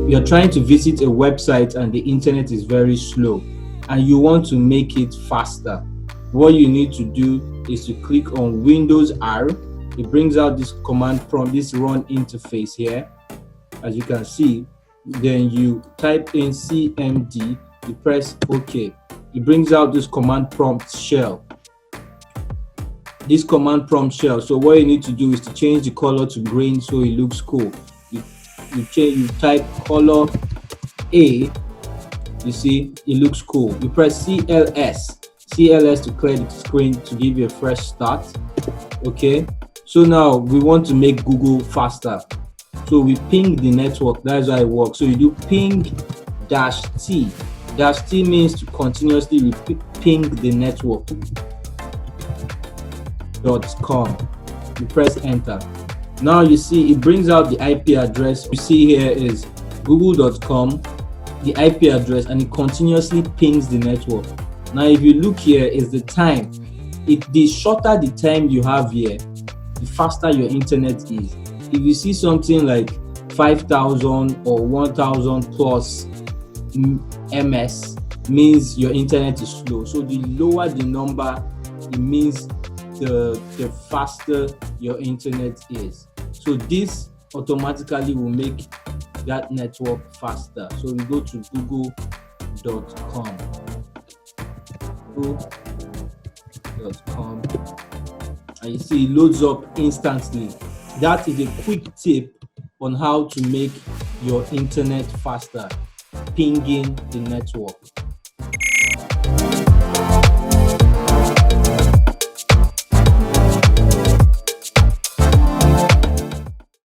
You're trying to visit a website and the internet is very slow and you want to make it faster. What you need to do is to click on Windows R. It brings out this command prompt, this run interface here, as you can see. Then you type in CMD, you press OK. It brings out this command prompt shell. This command prompt shell. So what you need to do is to change the color to green so it looks cool. You type color A, you see it looks cool. You press CLS to clear the screen to give you a fresh start. Okay, so now we want to make Google faster, so we ping the network. That's how it works. So you do ping -T. -T means to continuously ping the network. .com. You press enter. Now you see it brings out the IP address. You see here is google.com, the IP address, and it continuously pings the network. Now if you look here is the time. The shorter the time you have here, the faster your internet is. If you see something like 5,000 or 1,000 plus ms, means your internet is slow. So the lower the number, it means the faster your internet is. So this automatically will make that network faster. So we go to google.com. Google.com, and you see it loads up instantly. That is a quick tip on how to make your internet faster, pinging the network.